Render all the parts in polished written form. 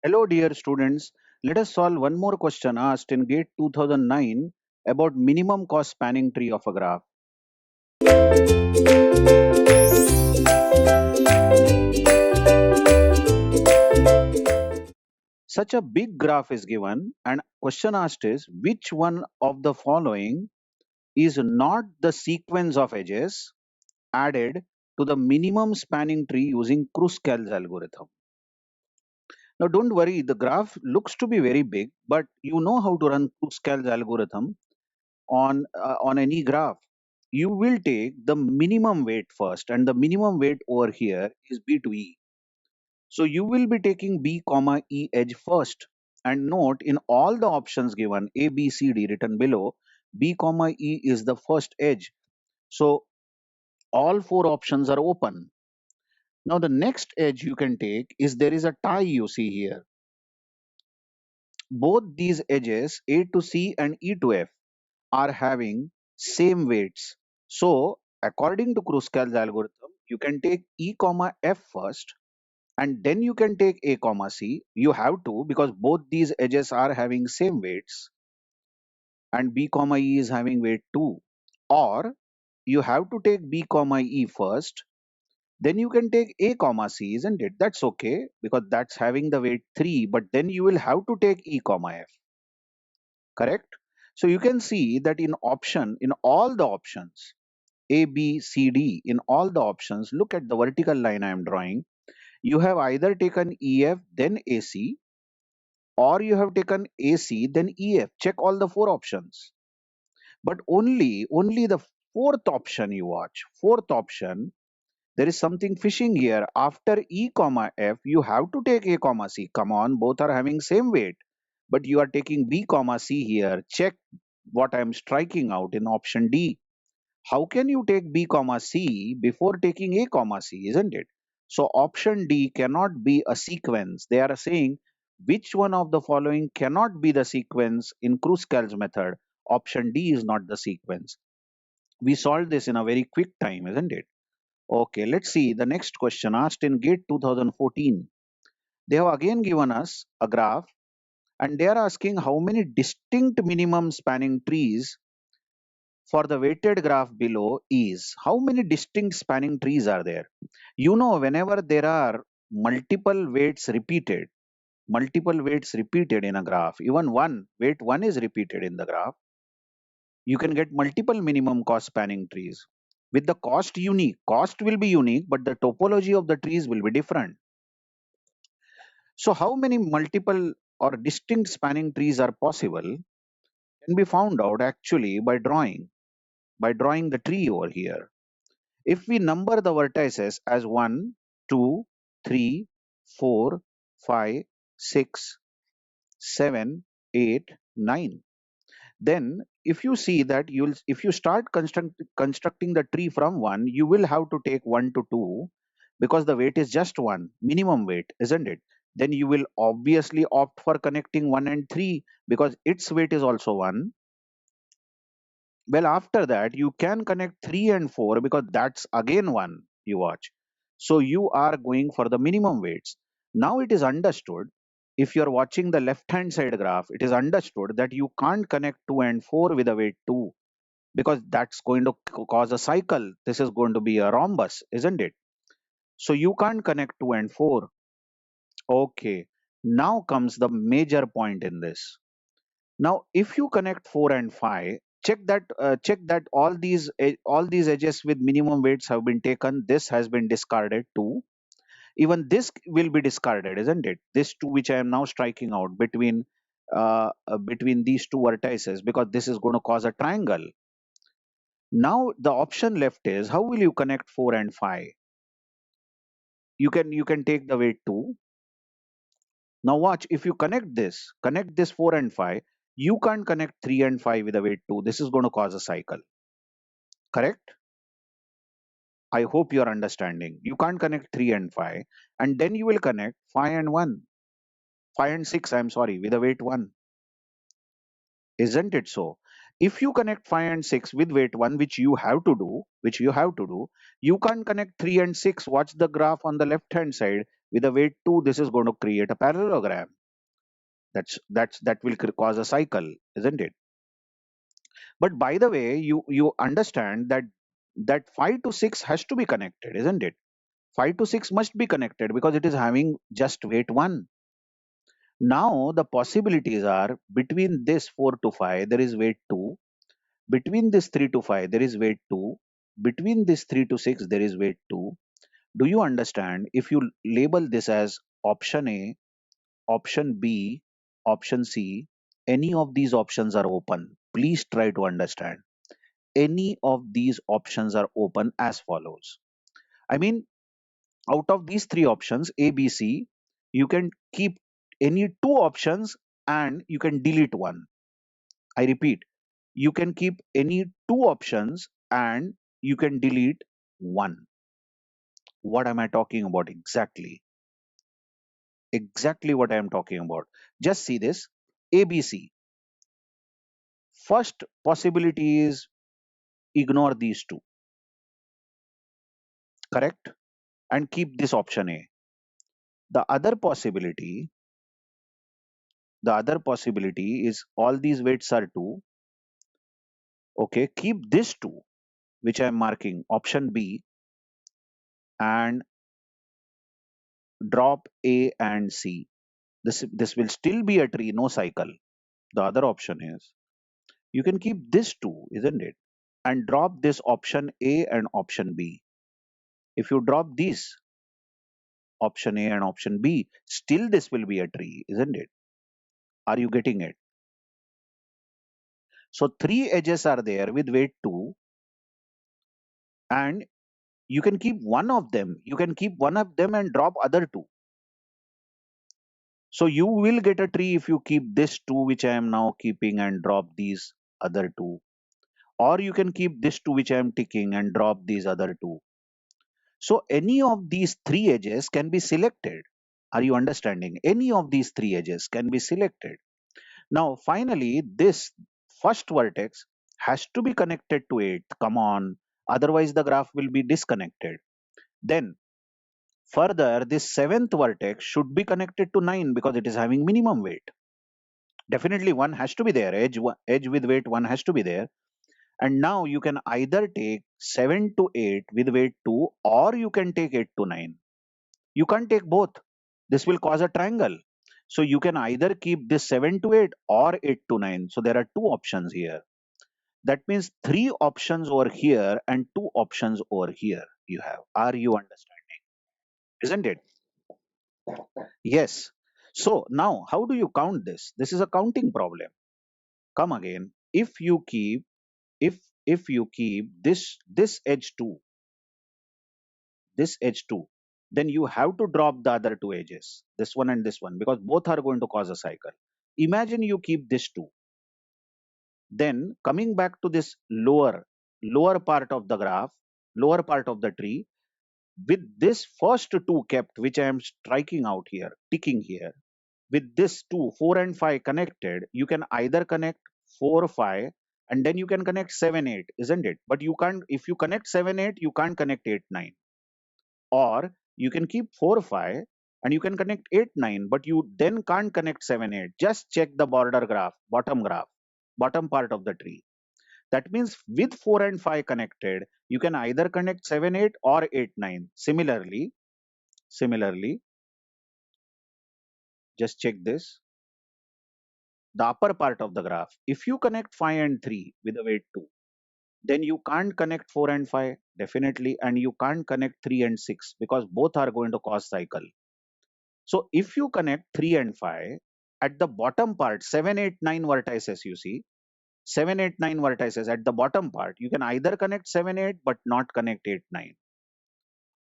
Hello, dear students. Let us solve one more question asked in GATE 2009 about minimum cost spanning tree of a graph. Such a big graph is given, and question asked is which one of the following is not the sequence of edges added to the minimum spanning tree using Kruskal's algorithm. Now, don't worry, the graph looks to be very big, but you know how to run Kruskal's algorithm on any graph. You will take the minimum weight first, and the minimum weight over here is b to e. So you will be taking b comma e edge first, and note in all the options given a b c d written below, b comma e is the first edge. So all four options are open. Now the next edge you can take is there is a tie you see here. Both these edges a to c and e to f are having same weights. So according to Kruskal's algorithm, you can take E comma F first and then you can take A comma C. You have to because both these edges are having same weights and B comma E is having weight 2. Or you have to take B comma E first, then you can take A comma C, isn't it? That's okay because that's having the weight 3, but then you will have to take E comma F, correct? So you can see that in all the options, A, B, C, D, in all the options, look at the vertical line I am drawing. You have either taken EF, then AC, or you have taken AC, then EF. Check all the four options. But only the fourth option you watch. Fourth option, there is something fishing here. After E comma F, you have to take A comma C. Come on, both are having same weight. But you are taking B comma C here. Check what I am striking out in option D. How can you take B comma C before taking A comma C, isn't it? So option D cannot be a sequence. They are saying which one of the following cannot be the sequence in Kruskal's method. Option D is not the sequence. We solved this in a very quick time, isn't it? Okay, let's see the next question asked in GATE 2014. They have again given us a graph and they are asking how many distinct minimum spanning trees for the weighted graph below is how many distinct spanning trees are there. You know, whenever there are multiple weights repeated in a graph, even weight 1 is repeated in the graph, you can get multiple minimum cost spanning trees. With the cost will be unique, but the topology of the trees will be different. So how many multiple or distinct spanning trees are possible can be found out actually by drawing the tree over here. If we number the vertices as 1, 2, 3, 4, 5, 6, 7, 8, 9, then if you see that if you start constructing the tree from 1, you will have to take 1 to 2 because the weight is just 1, minimum weight, isn't it? Then you will obviously opt for connecting 1 and 3 because its weight is also 1. Well, after that, you can connect 3 and 4 because that's again 1. You watch. So you are going for the minimum weights. Now it is understood, if you're watching the left hand side graph, it is understood that you can't connect 2 and 4 with a weight 2 because that's going to cause a cycle. This is going to be a rhombus, isn't it? So you can't connect 2 and 4. Okay. Now comes the major point in this. Now, if you connect 4 and 5, check that all these edges with minimum weights have been taken. This has been discarded too. Even this will be discarded, isn't it? This two which I am now striking out between these two vertices because this is going to cause a triangle. Now the option left is how will you connect 4 and 5? You can take the weight 2. Now watch, if you connect this 4 and 5, you can't connect 3 and 5 with a weight 2. This is going to cause a cycle. Correct? I hope you are understanding. You can't connect 3 and 5, and then you will connect 5 and 1. 5 and 6, I'm sorry, with a weight 1. Isn't it so? If you connect 5 and 6 with weight 1, which you have to do, you can't connect 3 and 6. Watch the graph on the left hand side. with a weight 2, this is going to create a parallelogram. That will cause a cycle, isn't it? But by the way, you understand that 5 to 6 has to be connected, isn't it? 5 to 6 must be connected because it is having just weight 1. Now the possibilities are between this 4 to 5 there is weight 2, between this 3 to 5 there is weight 2, between this 3 to 6 there is weight 2. Do you understand? If you label this as option A, option B, option C, any of these options are open. Please try to understand. Any of these options are open as follows. I mean, out of these three options, A, B, C, you can keep any two options and you can delete one. I repeat, you can keep any two options and you can delete one. What am I talking about exactly? Exactly what I am talking about. Just see this. ABC. First possibility is ignore these two, correct? And keep this option A. The other possibility, is all these weights are 2. Okay, keep this 2, which I am marking option B, and drop A and C. This will still be a tree, no cycle. The other option is you can keep this 2, isn't it? And drop this option A and option B. If you drop these option A and option B, still this will be a tree, isn't it? Are you getting it? So three edges are there with weight 2, and you can keep one of them. You can keep one of them and drop other two. So you will get a tree if you keep this 2, which I am now keeping, and drop these other 2. Or you can keep this 2, which I am ticking, and drop these other 2. So any of these three edges can be selected. Are you understanding? Any of these three edges can be selected. Now, finally, this first vertex has to be connected to 8. Come on. Otherwise, the graph will be disconnected. Then, further, this seventh vertex should be connected to 9 because it is having minimum weight. Definitely, one has to be there. Edge with weight 1 has to be there. And now you can either take 7 to 8 with weight 2, or you can take 8 to 9. You can't take both. This will cause a triangle. So you can either keep this 7 to 8 or 8 to 9. So there are two options here. That means three options over here and two options over here you have. Are you understanding? Isn't it? Yes. So now how do you count this? This is a counting problem. Come again. If you keep this edge 2, this edge 2, then you have to drop the other two edges, this one and this one, because both are going to cause a cycle. Imagine you keep this 2. Then coming back to this lower part of the graph, lower part of the tree, with this first 2 kept, which I am striking out here, ticking here, with this 2, 4 and 5 connected, you can either connect 4, 5, and then you can connect 7, 8, isn't it? But you can't, if you connect 7, 8, you can't connect 8, 9. Or you can keep 4, 5, and you can connect 8, 9, but you then can't connect 7, 8. Just check the border graph, bottom part of the tree. That means with 4 and 5 connected, you can either connect 7, 8 or 8, 9. Similarly, just check this. The upper part of the graph, if you connect 5 and 3 with a weight 2, then you can't connect 4 and 5, definitely, and you can't connect 3 and 6 because both are going to cause cycle. So if you connect 3 and 5, at the bottom part, 7, 8, 9 vertices, you see, 7, 8, 9 vertices at the bottom part, you can either connect 7, 8 but not connect 8, 9.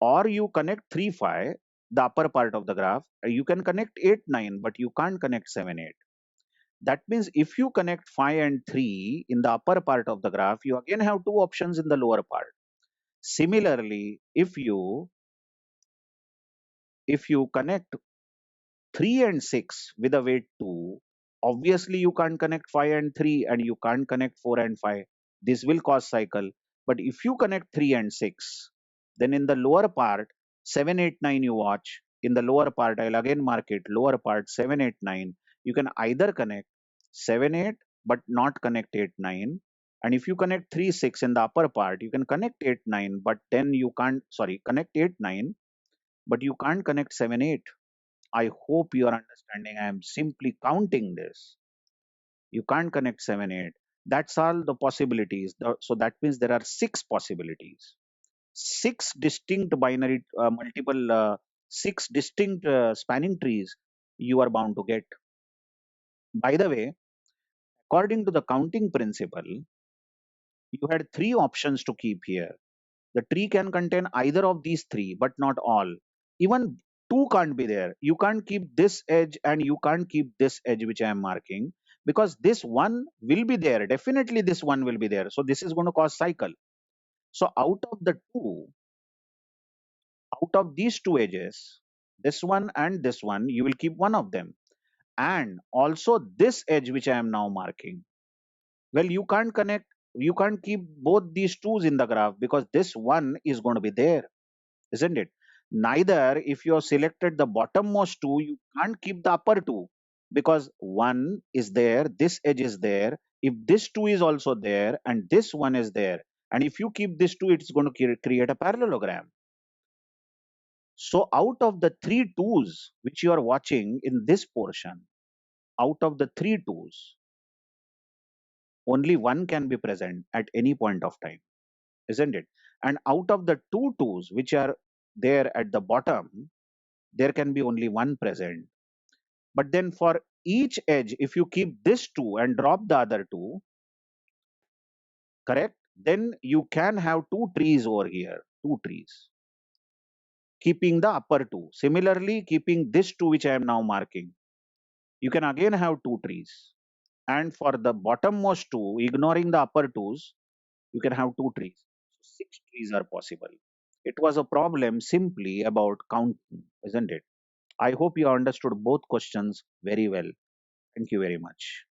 Or you connect 3, 5, the upper part of the graph, you can connect 8, 9, but you can't connect 7, 8. That means if you connect 5 and 3 in the upper part of the graph, you again have two options in the lower part. Similarly, if you connect 3 and 6 with a weight 2, obviously you can't connect 5 and 3 and you can't connect 4 and 5. This will cause cycle. But if you connect 3 and 6, then in the lower part, 7, 8, 9 you watch, in the lower part, I'll again mark it lower part 7, 8, 9. You can either connect 7, 8 but not connect 8, 9. And if you connect 3, 6 in the upper part, you can connect 8, 9, but then you can't, sorry, connect 8, 9, but you can't connect 7, 8. I hope you are understanding. I am simply counting this. You can't connect 7, 8. That's all the possibilities. So that means there are six possibilities, six distinct binary, multiple, six distinct spanning trees you are bound to get. By the way, according to the counting principle, you had three options to keep here. The tree can contain either of these three, but not all. Even two can't be there. You can't keep this edge and you can't keep this edge, which I am marking, because this one will be there. Definitely, this one will be there. So, this is going to cause cycle. So, out of these two edges, this one and this one, you will keep one of them. And also this edge, which I am now marking. Well, you can't keep both these twos in the graph because this one is going to be there, isn't it? Neither, if you have selected the bottommost two, you can't keep the upper two because one is there, this edge is there. If this two is also there and this one is there, and if you keep this two, it's going to create a parallelogram. So, out of the three twos which you are watching in this portion, out of the three twos, only one can be present at any point of time, isn't it? And out of the two twos which are there at the bottom, there can be only one present. But then for each edge, if you keep this two and drop the other two, correct? Then you can have two trees over here, two trees, keeping the upper two. Similarly, keeping this two, which I am now marking, you can again have two trees. And for the bottommost two, ignoring the upper twos, you can have two trees. So six trees are possible. It was a problem simply about counting, isn't it? I hope you understood both questions very well. Thank you very much.